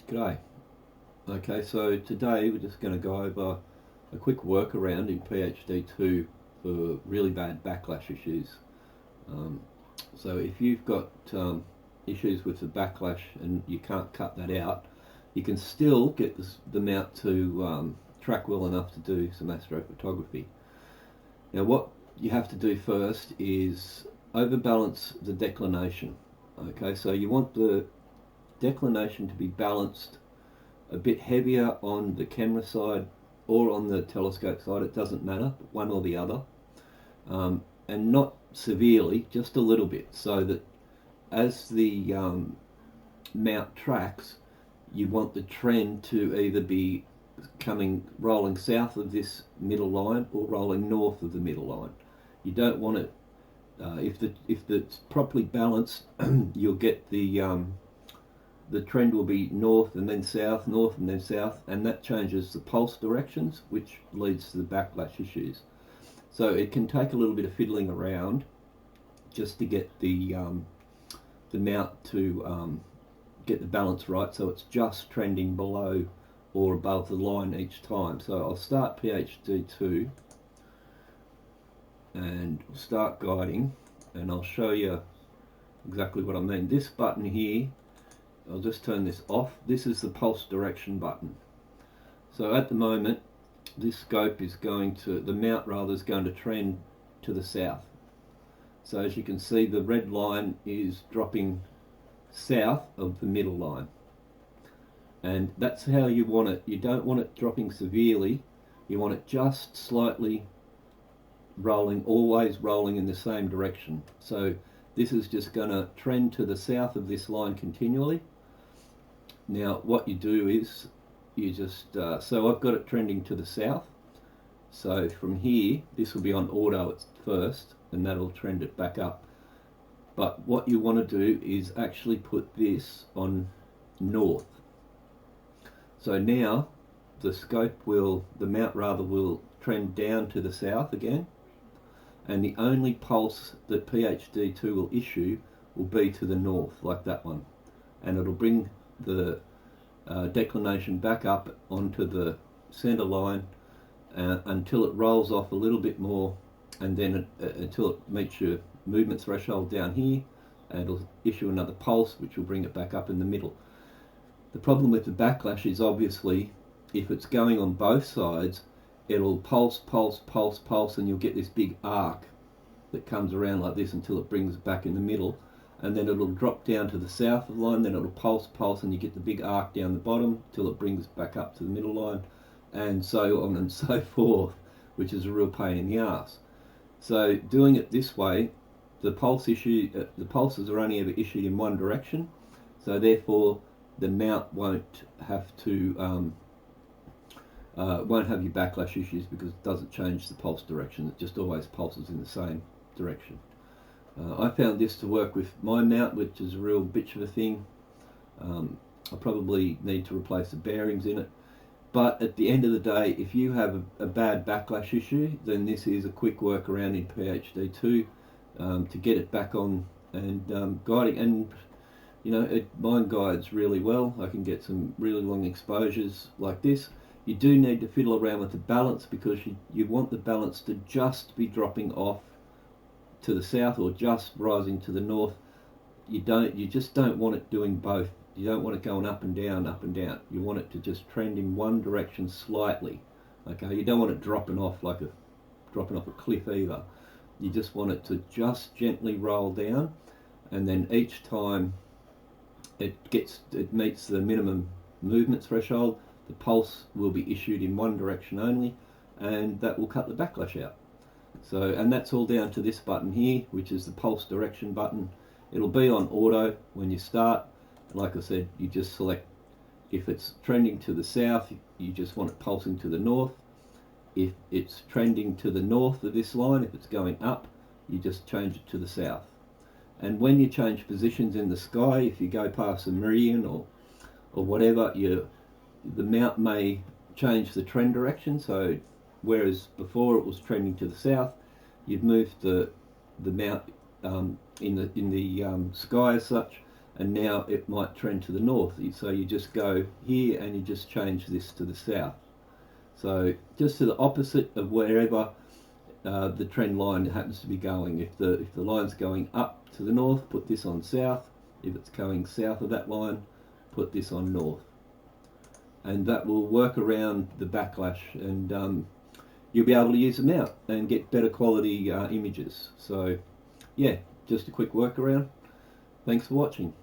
G'day. Okay, so today we're just going to go over a quick workaround in PHD2 for really bad backlash issues. So if you've got issues with the backlash and you can't cut that out, you can still get the mount to track well enough to do some astrophotography. Now what you have to do first is overbalance the declination. Okay, so you want the declination to be balanced a bit heavier on the camera side or on the telescope side, it doesn't matter, one or the other, and not severely, just a little bit, so that as the mount tracks, you want the trend to either be rolling south of this middle line or rolling north of the middle line. You don't want it, if it's properly balanced, you'll get the trend will be north and then south, north and then south, and that changes the pulse directions, which leads to the backlash issues. So it can take a little bit of fiddling around just to get the mount to get the balance right, so it's just trending below or above the line each time. So I'll start PHD2 and start guiding, and I'll show you exactly what I mean. This button here, I'll just turn this off. This is the pulse direction button. So at the moment, this scope is going to, the mount rather, is going to trend to the south. So as you can see, the red line is dropping south of the middle line. And that's how you want it. You don't want it dropping severely. You want it just slightly rolling, always rolling in the same direction. So this is just going to trend to the south of this line continually. Now what you do is you just, so I've got it trending to the south. So from here, this will be on auto at first, and that'll trend it back up. But what you want to do is actually put this on north. So now the scope will, the mount rather, will trend down to the south again, and the only pulse that PHD2 will issue will be to the north, like that one, and it'll bring the declination back up onto the center line until it rolls off a little bit more, and then until it meets your movement threshold down here, and it'll issue another pulse which will bring it back up in the middle. The problem with the backlash is obviously if it's going on both sides, it'll pulse, pulse, pulse, pulse, and you'll get this big arc that comes around like this until it brings it back in the middle, and then it'll drop down to the south of the line, then it'll pulse, pulse, and you get the big arc down the bottom till it brings it back up to the middle line, and so on and so forth, which is a real pain in the ass. So doing it this way, the pulses are only ever issued in one direction, so therefore the mount won't have to won't have your backlash issues, because it doesn't change the pulse direction. It just always pulses in the same direction. I found this to work with my mount, which is a real bitch of a thing. I probably need to replace the bearings in it, but at the end of the day, if you have a bad backlash issue, then this is a quick workaround in PHD2 to get it back on and guiding. And you know, mine guides really well. I can get some really long exposures like this. You do need to fiddle around with the balance, because you want the balance to just be dropping off to the south or just rising to the north. You just don't want it doing both. You don't want it going up and down, up and down. You want it to just trend in one direction slightly. Okay, you don't want it dropping off like dropping off a cliff either. You just want it to just gently roll down, and then each time it meets the minimum movement threshold, the pulse will be issued in one direction only, and that will cut the backlash out. So, and that's all down to this button here, which is the pulse direction button. It'll be on auto when you start. Like I said, you just select, if it's trending to the south, you just want it pulsing to the north. If it's trending to the north of this line, if it's going up, you just change it to the south. And when you change positions in the sky, if you go past a meridian or whatever, the mount may change the trend direction. So whereas before it was trending to the south, you've moved the mount in the sky as such, and now it might trend to the north. So you just go here and you just change this to the south. So just to the opposite of wherever the trend line happens to be going. If the line's going up to the north, put this on south. If it's going south of that line, put this on north. And that will work around the backlash, and you'll be able to use them out and get better quality images. So yeah, just a quick workaround. Thanks for watching.